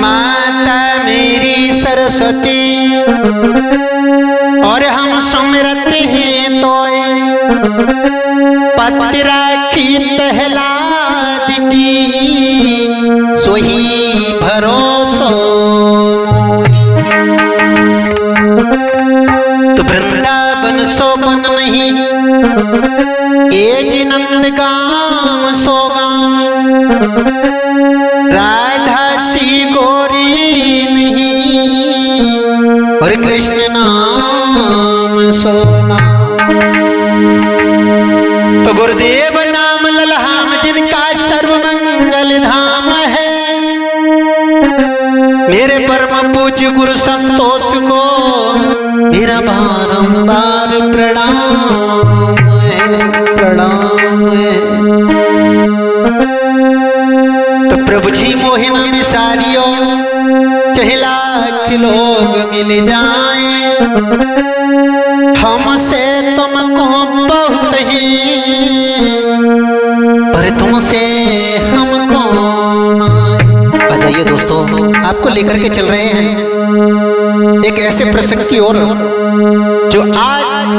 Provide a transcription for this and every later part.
माता मेरी सरस्वती और हम सुमिरत हैं तोय पत्रा की पहला दी सोही भरोसो। तो वृंदावन सोबन नहीं एज नंदगाम सोगाम, राधा सी गोरी नहीं और कृष्ण नाम सोना। तो गुरुदेव नाम ललहाम जिनका सर्वमंगल धाम है, मेरे परम पूज्य गुरु संतोष को मेरा बारंबार प्रणाम है, प्रणाम है। तो प्रभु जी मोहिना विसारियो चाहे लाख लोग मिल जाएं, हमसे तुमको बहुत ही पर तुमसे हमको। आ जाइए दोस्तों, आपको लेकर के चल रहे हैं एक ऐसे प्रसंग की ओर जो आज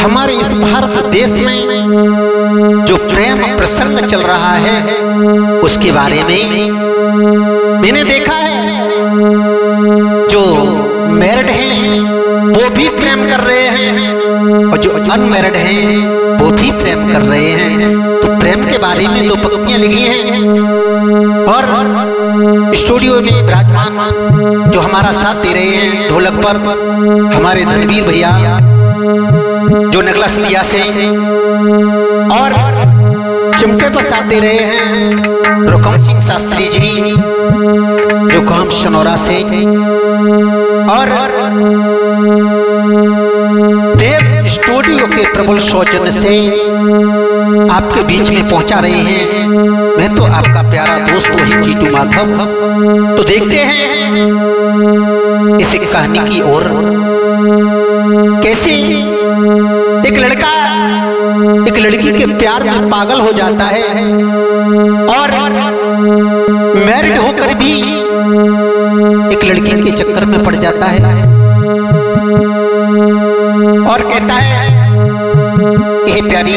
हमारे इस भारत देश में जो प्रेम प्रसंग चल रहा है उसके बारे में। मैंने देखा है जो मैरिड हैं वो भी प्रेम कर रहे हैं और जो अनमैरिड हैं वो भी प्रेम कर रहे हैं। तो प्रेम के बारे में दो पंक्तियां लिखी हैं और स्टूडियो में विराजमान जो हमारा साथ दे रहे हैं ढोलक पर हमारे धनवीर भैया जो नगला सिया से और चिमटे पर साथ दे रहे हैं रुकम सिंह शास्त्री जी जो काम शनौरा से और देव स्टूडियो के प्रबल सौजन्य से आपके बीच में पहुंचा रहे हैं। मैं तो आपका प्यारा दोस्त वही जीतू माधव। तो देखते हैं इस कहानी की ओर। कैसे एक लड़का एक लड़की के प्यार में पागल हो जाता है और मैरिड होकर भी एक लड़की के चक्कर में पड़ जाता है और कहता है ये प्यारी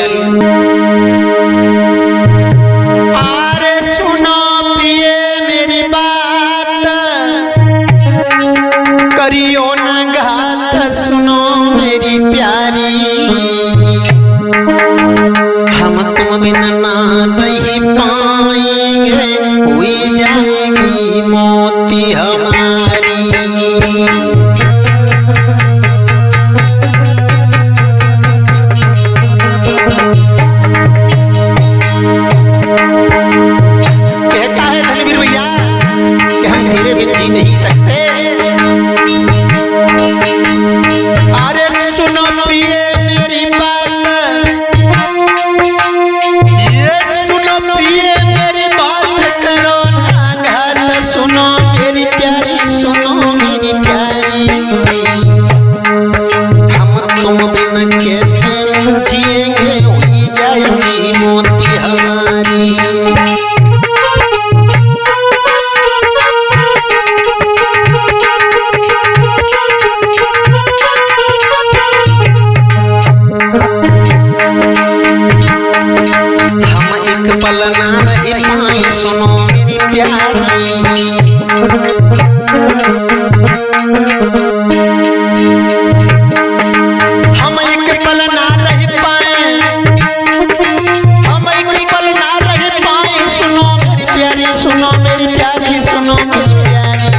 अरे सुनो पिए मेरी बात करियो न घात, सुनो मेरी प्यारी हम तुम बिन ना नहीं पाएंगे, हुई जाएगी मौती हमारी। कहता है धनवीर भैया कि हम तेरे बिन जी नहीं सकते। अरे सुनो पिए मेरी बात, ये सुनो पिए मेरी बात करो ना घात, सुनो मेरी प्यारी, सुनो मेरी प्यारी हम तुम बिन कैसे जिएंगे, हुई जाएगी मौती हमारी। हम एक पल ना रह पाए, सुनो मेरी प्यारी हम एक पल ना रह पाए, हम एक पल ना रह पाए, सुनो मेरी प्यारी, सुनो मेरी प्यारी, सुनो मेरी प्यारी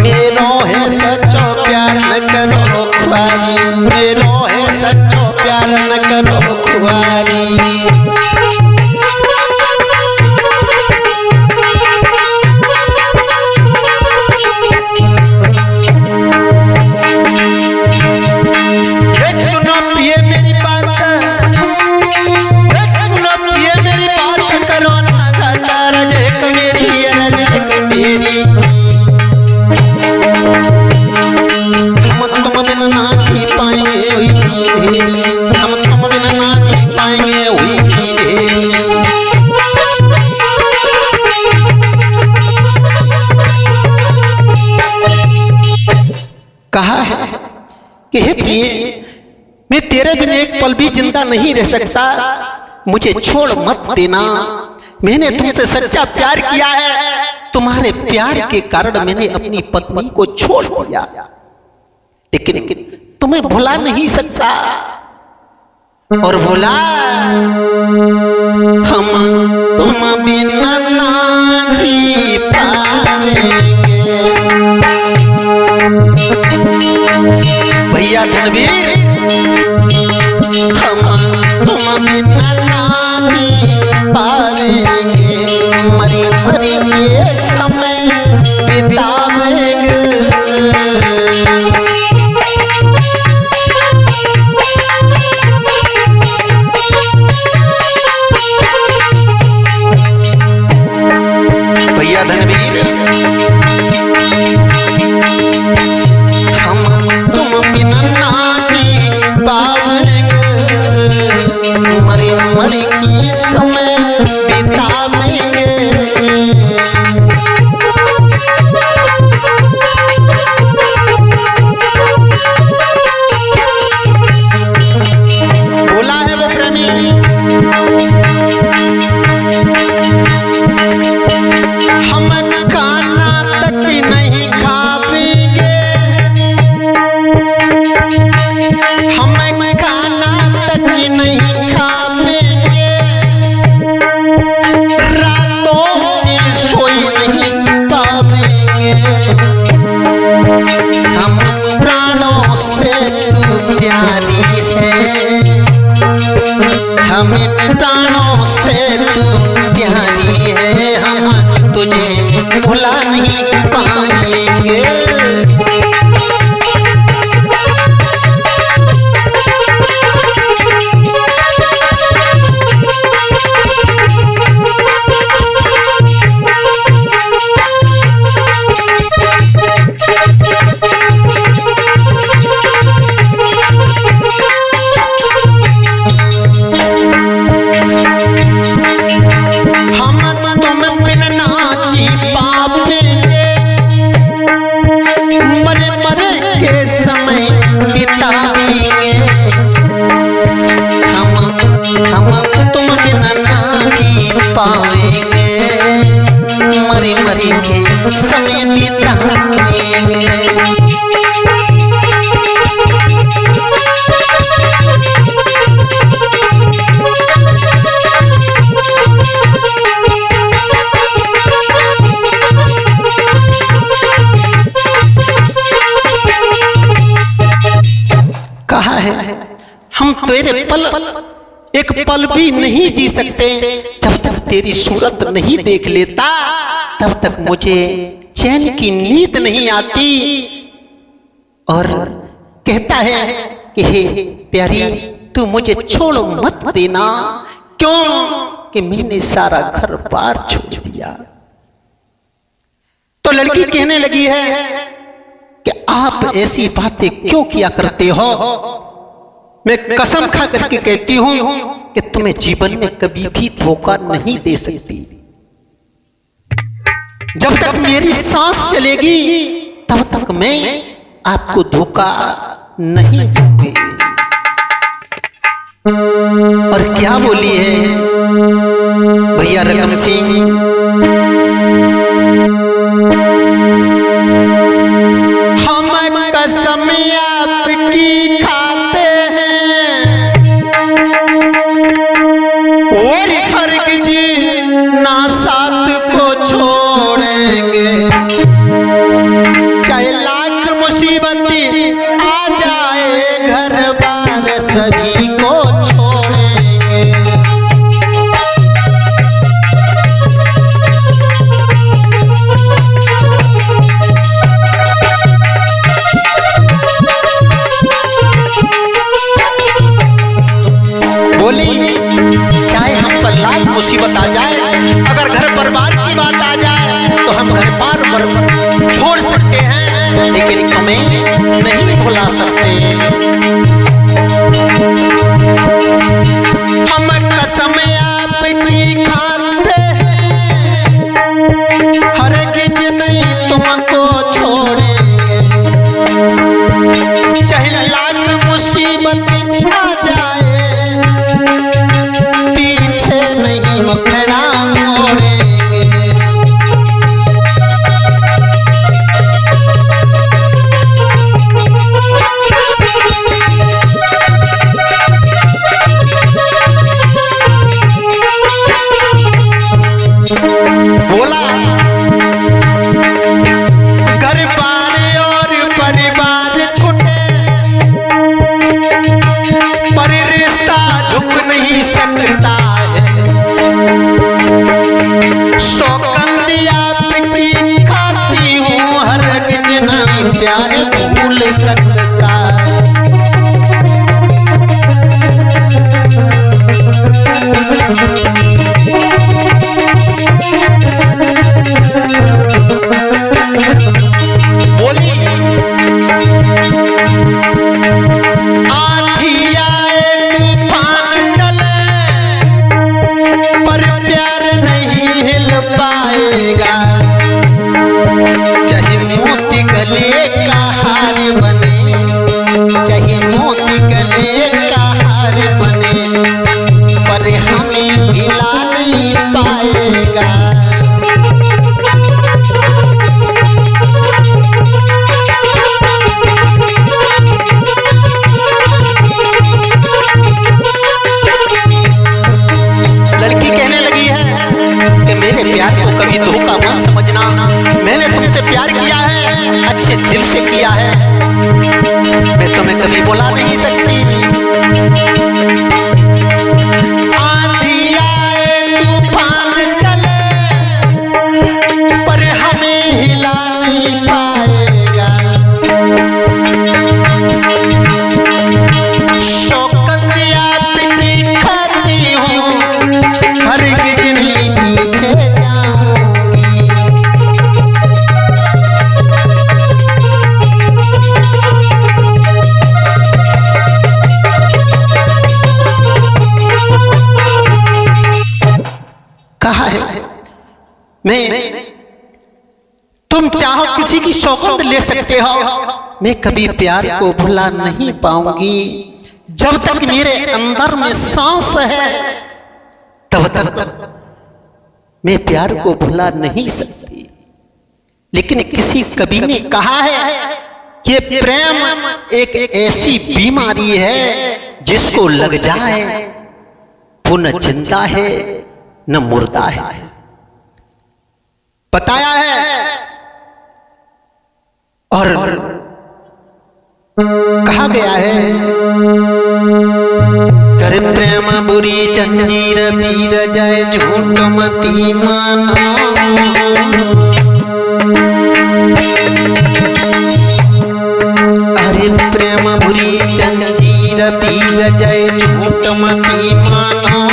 मेरो है सच्चो प्यार न करो खुआरी, मेरो है सच्चो प्यार न करो खुआरी। सुनो पिए मेरी बात, सुनो पिए मेरी बात करो ना नहीं रह सकता, मुझे छोड़ मत देना। मैंने तुमसे सच्चा प्यार किया है, तुम्हारे प्यार के कारण मैंने अपनी पत्नी को छोड़ दिया, लेकिन तुम्हें भुला नहीं सकता। और बोला हम तुम बिना ना जी पाएंगे। भैया धनवीर, हम तुम बिना ना जी पाएंगे, मरी मरी के समय बितावेंगे। भैया धनवीर, हम तुम बिना ना जी पाएंगे, मरी मरी की समय बितावेंगे। बोला है वो प्रेमी, हम खाना तक नहीं खाएंगे, हम खाना तक नहीं खाएंगे, रातों में सोई नहीं पाएंगे। हम प्राणों से तू प्यारी है, हमें प्राणों से तू प्यारी है, हम तुझे भुला नहीं पाएंगे। तुम बिना ना जी पाएंगे, मरी मरी के समय बिताएंगे। कहा है हम तेरे पल एक पल भी नहीं जी सकते, जब तक तेरी सूरत नहीं देख लेता तब तक मुझे चैन की नींद नहीं आती। और कहता है कि हे प्यारी, तू मुझे छोड़ मत देना, क्यों कि मैंने सारा घर बार छोड़ दिया। तो लड़की कहने लगी है कि आप ऐसी बातें क्यों किया करते हो। मैं कसम खा करके कहती हूं कि तुम्हें जीवन में कभी भी धोखा नहीं दे सकती। जब तक मेरी सांस चलेगी तब तक मैं आपको धोखा नहीं दूंगी। और क्या बोली है भैया रकम सिंह, हम कसम आपकी खाते हैं और हरगिज ना साथ को छोड़ेंगे, चाहे लाख मुसीबत आ जाए घर बार सभी को छोड़ेंगे। बोली चाहे हम पर लाख मुसीबत आ जाए, अगर घर परिवार की बात आ जाए तो हम घर बार पर छोड़ सकते हैं, लेकिन तुम्हें नहीं भुला सकते। हम कसम आपकी खाते हैं, हरगिज नहीं तुमको छोड़ेंगे, चाहे लाख मुसीबत आ जाए नहीं मुखड़ा मोड़ेंगे। बोला घर बार और परिवार छूटे पर रिश्ता झुक नहीं सकता है। सौगंधिया पिटी खाती हूँ हरगिज नहीं प्यार भूल सकता है। बोली आंधी आए तूफान चले पर प्यार नहीं हिल पाएगा। चाहे मोती गले का हार बने, चाहे मोती गले का हार बने पर हमें हिला नहीं पाएगा। लड़की कहने लगी है कि मेरे प्यार को कभी धोखा मत समझना, मैंने तुमसे प्यार किया है, अच्छे दिल से किया है, मैं तुम्हें कभी बुला नहीं सकती। आंधी आए तूफान चले पर हमें हिला नहीं पाएगा। शौकतिया पिटी खाती हूँ हरगिज नहीं पीछे जाऊंगी। कहा है मैं तुम चाहो किसी की सौगंध ले सकते हो, मैं कभी प्यार को भुला नहीं पाऊंगी। जब तक मेरे अंदर में सांस है तब तक मैं प्यार को भुला नहीं सकती। लेकिन किसी कवि ने कहा है कि प्रेम एक ऐसी बीमारी है जिसको लग जाए वो न जिंदा है न मुर्दा है। बताया है और कहा गया है कर प्रेम बुरी जंजीर पीर जाए झूठ मती मानो। अरे प्रेम बुरी जंजीर पीर जाए झूठ मती मानो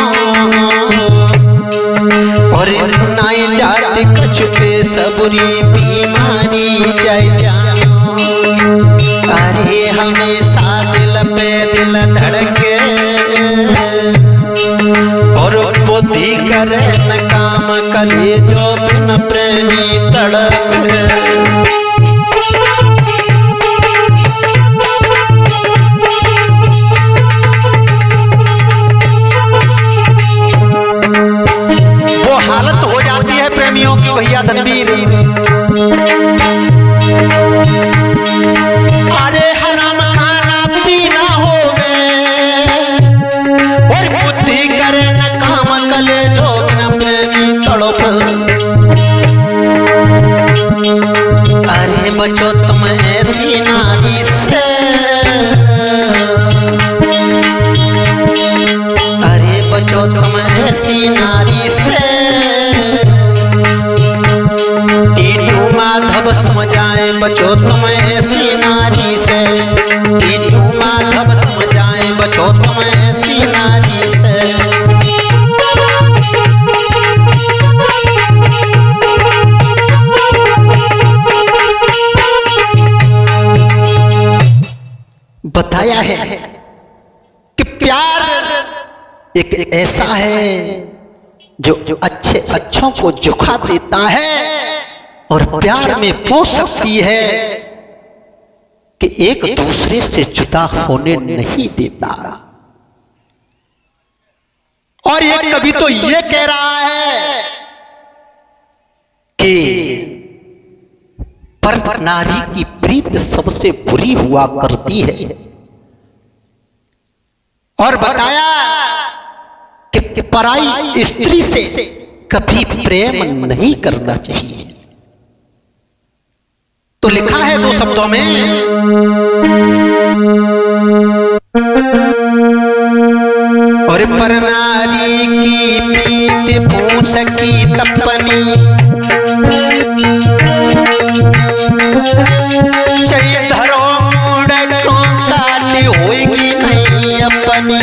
और नाई जात कछ पे सबरी बीमारी जाए जानो। अरे हमेशा दिल पे दिल धड़के और बुद्धि करे न काम कले जो बिन प्रेमी तड़पे। वो हालत हो जाती है प्रेमियों की भैया तनवीर। अरे हराम खाना पीना हो गए और बुद्धि करे न काम कले जो बिन प्रेमी तड़प। अरे बचो तुम ऐसी नारी से, अरे बचो तुम ऐसी नारी से टीटू माधव समझाए। बचो तुम ऐसी नारी से टीटू माधव समझाए। बचो तुम ऐसी नारी से। बताया है कि प्यार एक ऐसा है जो अच्छे अच्छों को झुका देता है और प्यार में वो शक्ति है कि एक दूसरे से जुदा होने नहीं देता। और एक कवि तो ये कह रहा है कि पर नारी की प्रीत सबसे बुरी हुआ करती है, और बताया कि पराई स्त्री से कभी प्रेम नहीं करना चाहिए। तो लिखा है दो शब्दों में, और पर नारी की प्रीत पूछ की तपनी, चई धरो मुड़ को काटी होगी नहीं अपनी।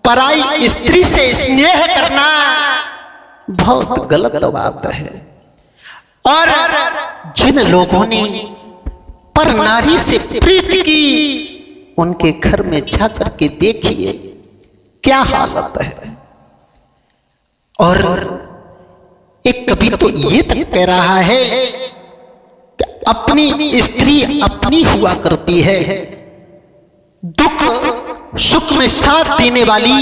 पराई स्त्री से स्नेह करना बहुत गलत बात है। और जिन लोगों ने पर नारी से प्रीति की, उनके घर में जाकर के देखिए क्या हालत है। और एक कवि तो ये तक कह रहा है कि अपनी स्त्री अपनी हुआ करती है, दुख सुख में साथ देने वाली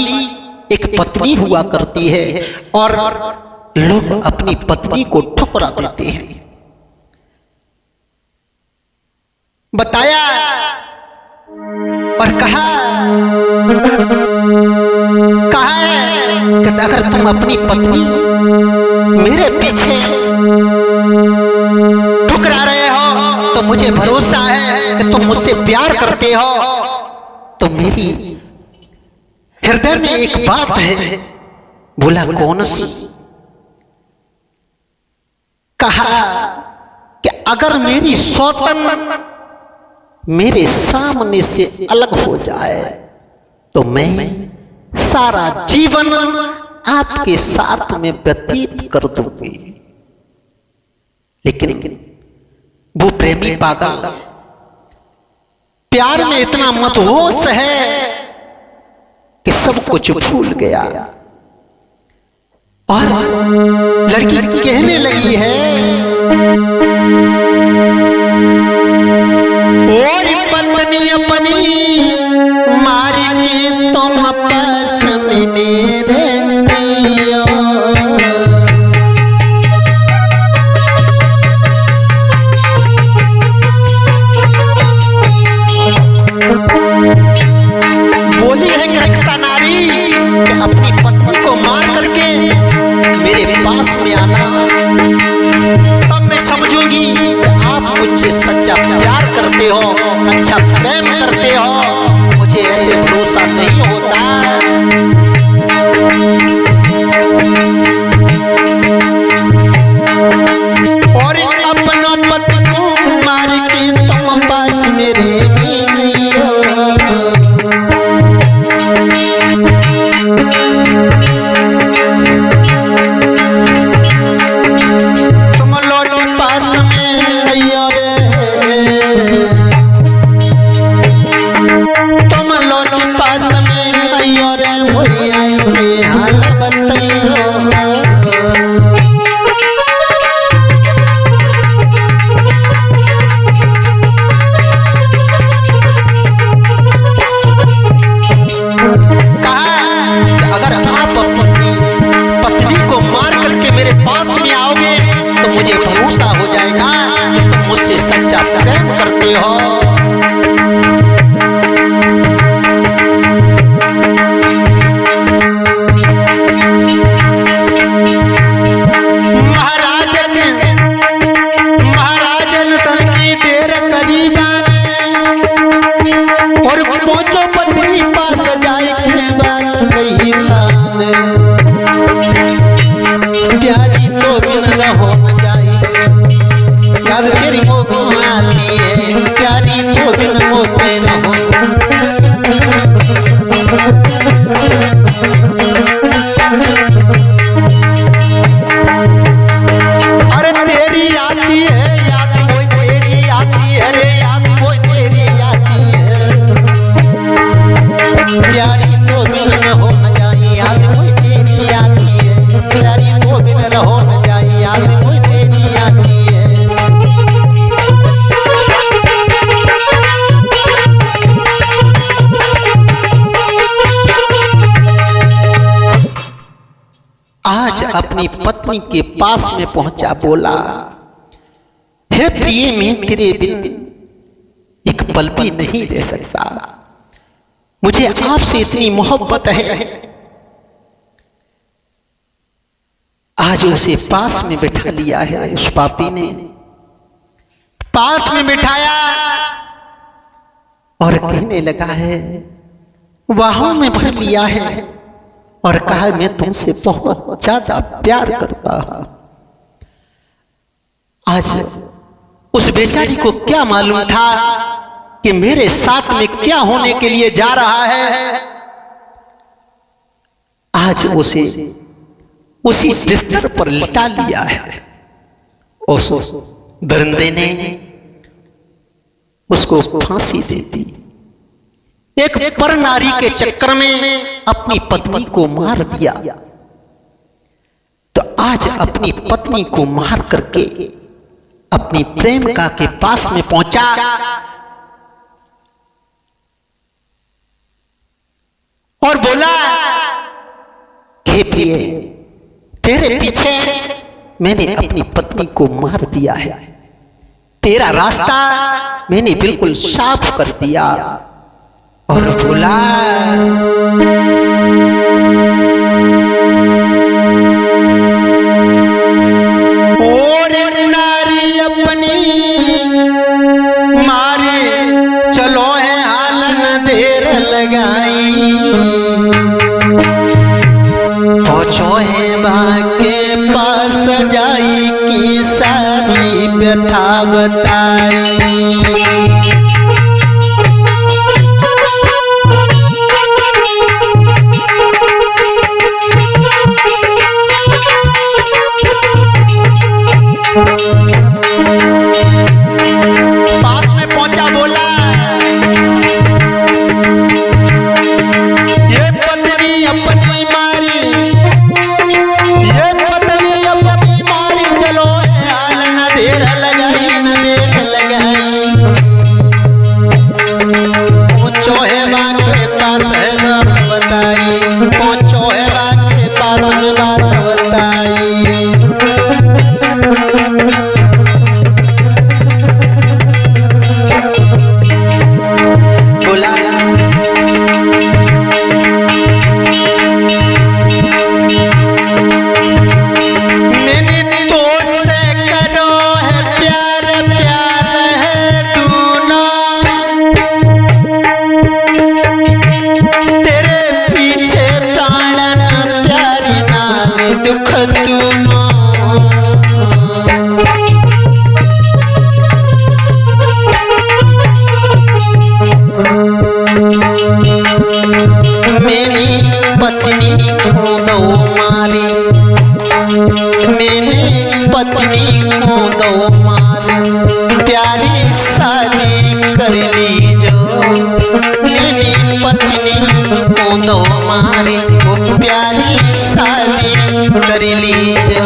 एक पत्नी हुआ करती है, और लोग अपनी पत्नी को ठुकरा देते हैं। बताया और कहा है कि अगर तुम अपनी पत्नी मेरे पीछे ठुकरा रहे हो तो मुझे भरोसा है कि तुम मुझसे प्यार करते हो। तो मेरी हृदय में एक बात है। बोला कौन सी? कहा कि अगर मेरी सौतन मेरे सामने से अलग हो जाए तो मैं सारा जीवन आपके साथ में व्यतीत कर दूंगी। लेकिन वो प्रेमी पागल प्यार में इतना मतहोश है कि सब कुछ भूल गया। और लड़की कहने लगी है, और पत्नी अपनी मारी के तुम पास में रहती हो। सच्चा प्रेम करते हो, मुझे ऐसे भरोसा नहीं होता। और अपना पति को मार के तुम पास मेरे नहीं हो। तुम लौट पास में आइयो रे, तुम लौट पास में आइयो रे, भैया के हाल बताइयो। मुझे भरोसा हो जाएगा कि तुम मुझसे सच्चा प्रेम करते हो। महाराजन तन की देर करीबा और पहुंचो पत्नी पास जाए के बात कही प्यारी तो बिन रहो न जाए, याद तेरी मोह को आती है, प्यारी तो बिन मोह पे न हो। अरे तेरी आती है याद, वो तेरी आती है रे याद, वो तेरी आती है, प्यारी तो बिन रहो न जाए, याद वो तेरी आती है, प्यारी तो बिन रहो न जाए, याद वो तेरी आती है। आज अपनी पत्नी के पास में पहुंचा, बोला, हे प्रिय, मैं तेरे बिन एक पल भी नहीं रह सकता, मुझे आपसे इतनी मोहब्बत है। आज उसे पास में बैठा लिया है, उस पापी ने पास में बिठाया और कहने लगा है, बाहों में भर लिया है और कहा, मैं तुमसे बहुत ज्यादा प्यार करता हूं। आज उस बेचारी को क्या मालूम था कि मेरे साथ में क्या होने के लिए जा रहा है। आज उसे उसी बिस्तर पर लिटा लिया है। उस दरिंदे ने उसको फांसी दे दी। एक पर नारी के चक्कर में अपनी पत्नी को मार दिया। तो आज अपनी पत्नी को मार करके अपनी प्रेमिका के पास में पहुंचा और बोला, हे प्रिय, तेरे पीछे मैंने अपनी पत्नी को मार दिया है, तेरा रास्ता मैंने बिल्कुल साफ कर दिया। और बोला, और नारी अपनी मारे चलो है हाल न देर लगाई, पहुंचो है मां के पास जाई की सारी व्यथा बताई। पास में पहुंचा, बोला, ये पत्नी अपनी मारी, ये पत्नी अपनी मारी, चलो हाल न देर लगाई, न देर लगाई, पहुंचो है मां के पास है बात बताई, पहुंचो है मां के पास में बात बताई। दुख दूनो मेरी पत्नी को दो मारे, मैंने पत्नी को दो मारे, प्यारी शादी कर ली जो मेरी पत्नी को दो मारे, वो प्यारी शादी कर ली जो।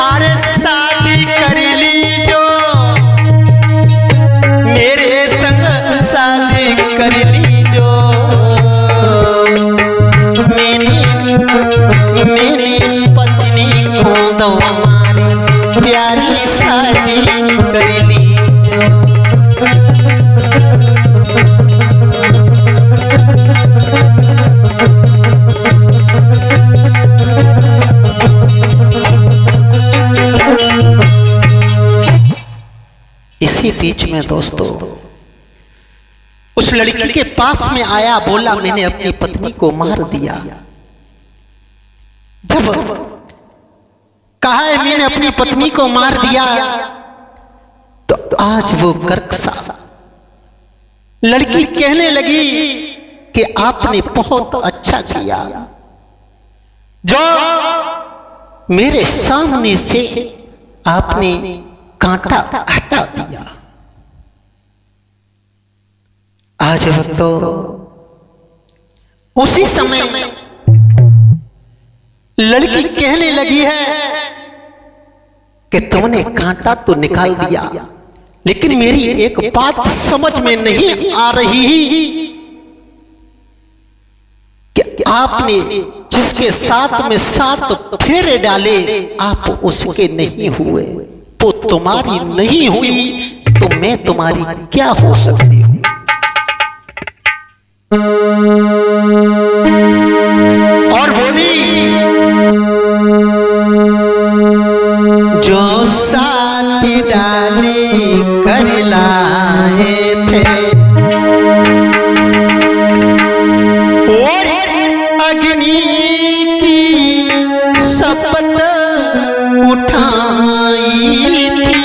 अरे शादी कर ली जो मेरे संग शादी कर ली जो, मेरी पत्नी को दो मारे, प्यारी शादी कर ली जो। इसी बीच में दोस्तों उस लड़की के पास में आया, बोला मैंने अपनी पत्नी को मार दिया। जब कहा है मैंने अपनी पत्नी को मार दिया, तो आज वो गर्कसा लड़की कहने लगी कि आपने बहुत अच्छा किया जो मेरे सामने से आपने कांटा हटा दिया। आज तो उसी समय लड़की कहने लगी है कि तुमने कांटा तो निकाल दिया, लेकिन मेरी एक बात समझ में नहीं आ रही कि आपने जिसके साथ में 7 फेरे डाले आप उसके नहीं हुए, वो तुम्हारी नहीं हुई तो मैं तुम्हारी क्या हो सकती हूं। और बोली जो 7 डाले कर लाए थे और अग्नि की शपथ उठाई थी,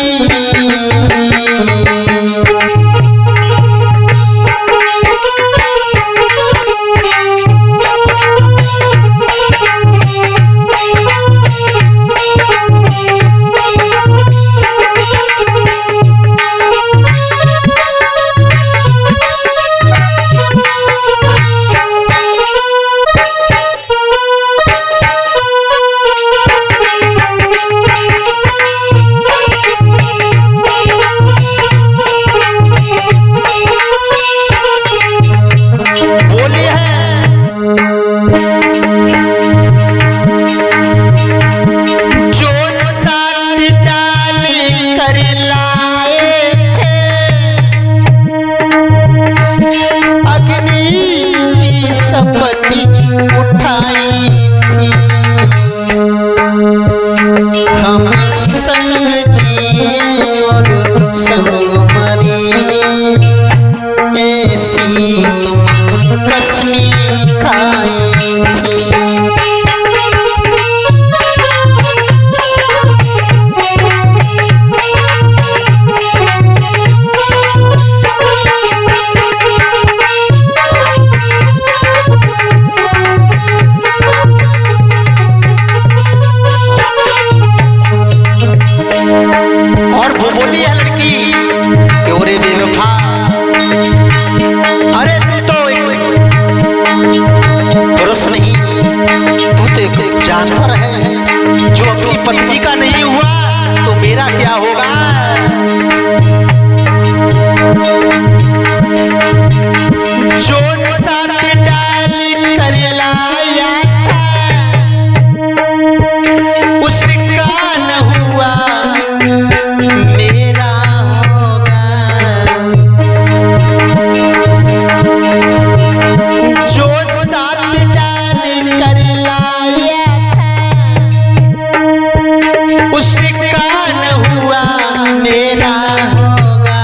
मेरा होगा।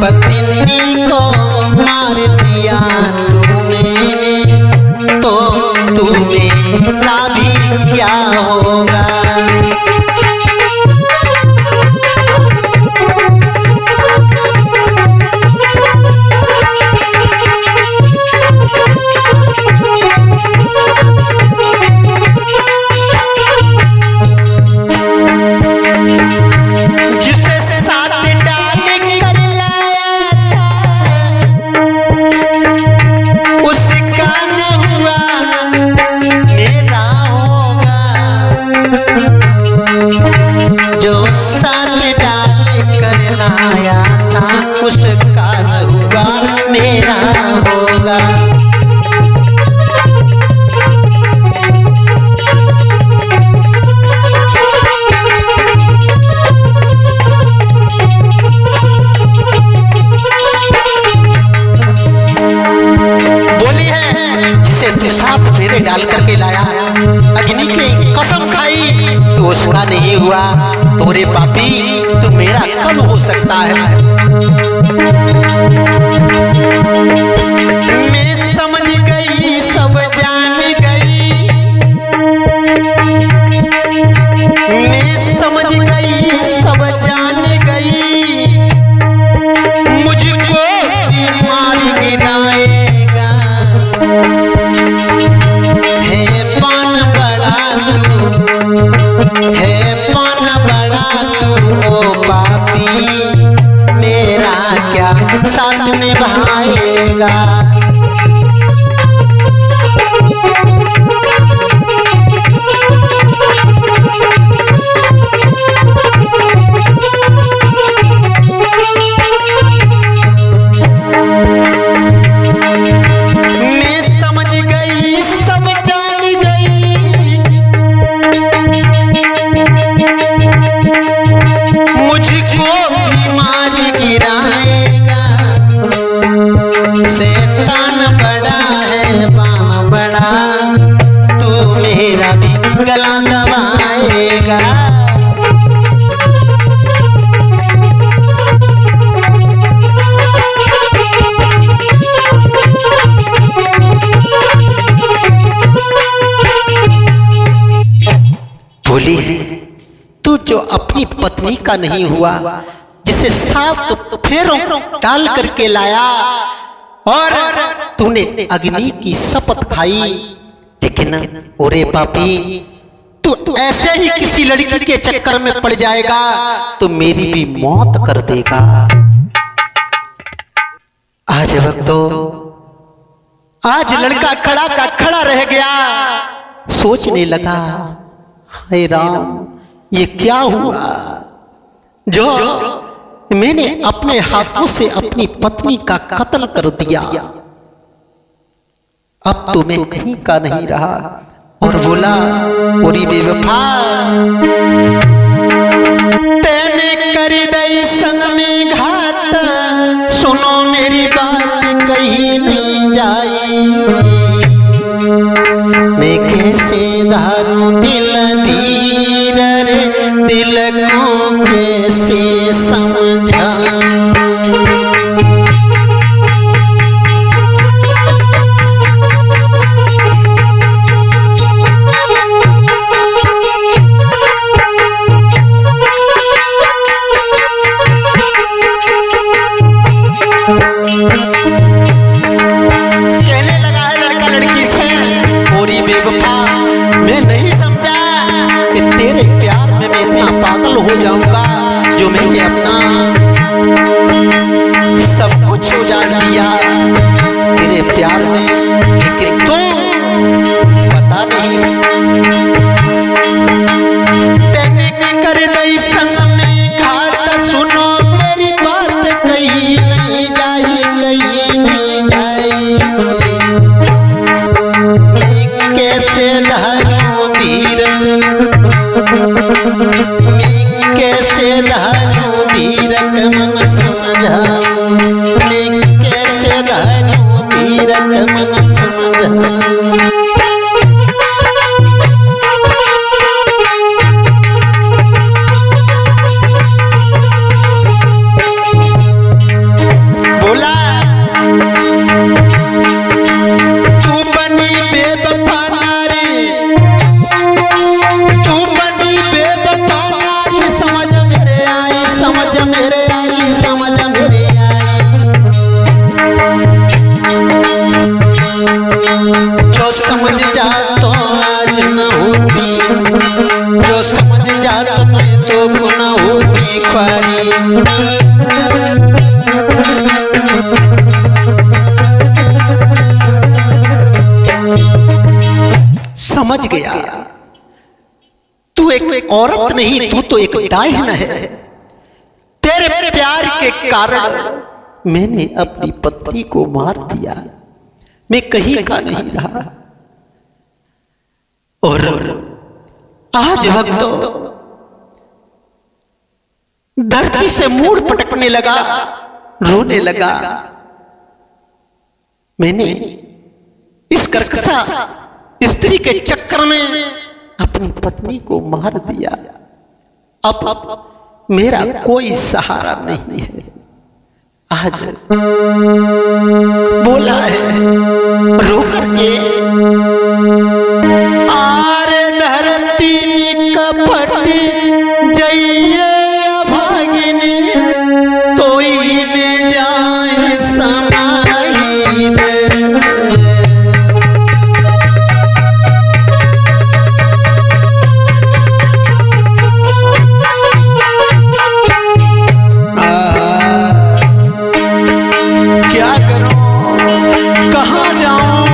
पत्नी को मार दिया तूने तो तू मेरा भी क्या होगा। जो साथ डाल कर लाया था उसका हुआ मेरा होगा। बोली है जिसे तू साथ फेरे डाल करके लाया, अग्नि की कसम खाई तो उसका नहीं हुआ। तोरे पापी तू मेरा कब हो सकता है। मैं समझ गई सब जान गई, मैं समझ गई सब जान गई। मुझको मार गिराएगा है पान बड़ा तू, है पान बड़ा तू ओ पापी, मेरा क्या साथ निभाएगा। शैतान बड़ा है बान बड़ा, तू मेरा भी गला दबाएगा। बोली तू जो अपनी पत्नी का नहीं हुआ, जिसे 7 फेरों डाल करके लाया और तूने अग्नि की शपथ खाई, लेकिन ओरे पापी तू ऐसे ही किसी लड़की के चक्कर में पड़ जाएगा तो मेरी भी मौत कर देगा। आज वक्तों आज लड़का खड़ा का खड़ा रह गया, सोचने लगा हे राम ये क्या हुआ जो मैंने अपने हाथों से अपनी पत्नी का कत्ल कर दिया। अब तो मैं कहीं का नहीं रहा और बोला ओरी बेवफा तेने कर दई संग में घात, सुनो मेरी बात कहीं नहीं जाई। मैं कैसे धारूं दिल धीर रे, दिल को कैसे समझाऊं। कहने लगा है लड़का लड़की से ओरी बेवफा मैं नहीं समझा कि तेरे प्यार में मैं इतना पागल हो जाऊंगा जो मैंने अपना सब कुछ उजाड़ दिया तेरे प्यार में, लेकिन तू पता नहीं तेने कर दई संग में घात, सुनो मेरी बात कहीं नहीं जाई, कहीं नहीं जाई। मैं कैसे धारूं धीरज, मैं कैसे धारूं धीरज मन समझाऊं, मैं कैसे धारूं धीरज मन समझाऊं। तने तो पुनः होती ख्वारी। समझ गया तू एक औरत नहीं, तू तो एक डायन है। तेरे प्यार के कारण मैंने अपनी पत्नी को मार दिया, मैं कहीं का नहीं रहा। और आज वक्त धरती से मूड़ पटकने लगा, रोने लगा। मैंने इस कर्कशा स्त्री के चक्कर में अपनी पत्नी को मार दिया। अब मेरा कोई सहारा नहीं है। आज बोला है रो करके, आरे धरती कपट जइए भागिनी, तोई में जाए समाई रे। क्या करूं, कहां जाऊं,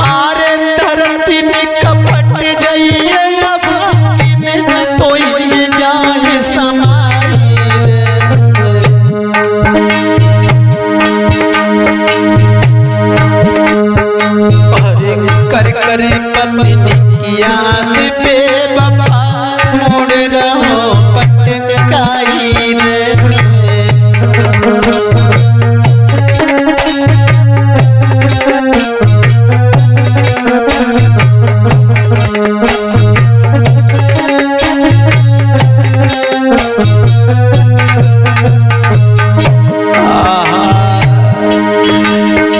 आरे धरती कपट जाइए भागिनी, तोई में जाए समाई रे। अरे कर कर पत्नी की याद पे बाबा मुड़ रहो पटकाई रे।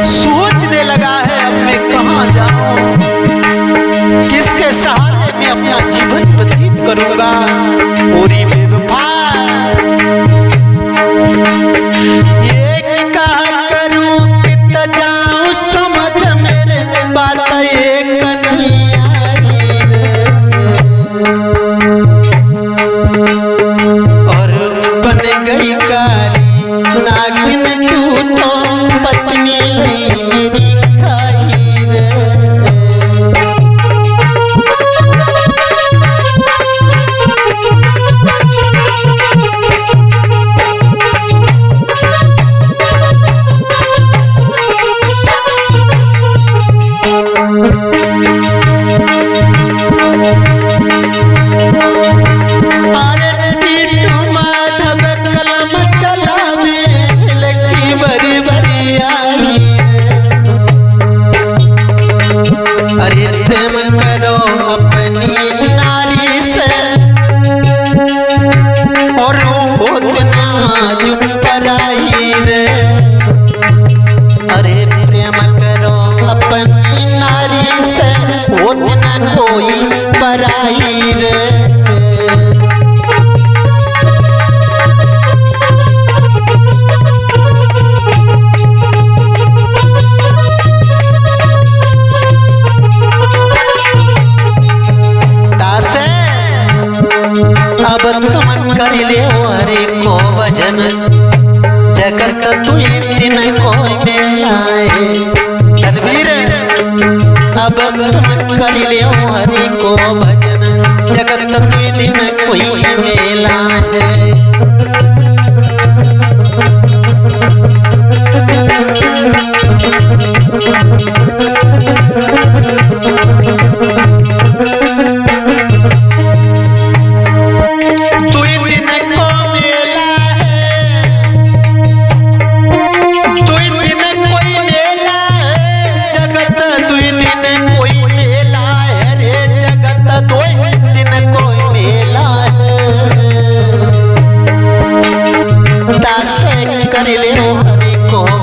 सोचने लगा है अब मैं कहां जाऊं, किसके सहारे मैं अपना जीवन व्यतीत करूंगा। पूरी बेवफा ये कहा करूं कि जाऊं समझ मेरे बात एक नहीं आई रे। और बन गई कारी नागिन तू तो पत्नी नहीं मेरी खाई रे। अरे टीटू माधव कलम चलावे लकी बरी बरी आई रे। अरे प्रेम करो अपनी नारी से, और होत नाजुक पराई रे। अरे प्रेम करो अपनी नारी से, होत न कोई पराई रे। अब तुम कर ले हरे को भजन, जगत तुई दिन कोई मिलाए। तनवीर अब तुम कर ले हरे को भजन, जगत तुई दिन कोई मेला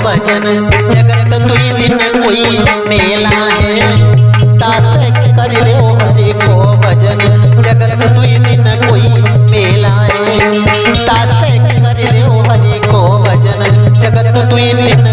भजन, जगत तुई दिन कोई मेला है। तास कर ले हरे को भजन, जगत तुई दिन कोई मेला है। तास कर ले हरे को भजन, जगत तुई दिन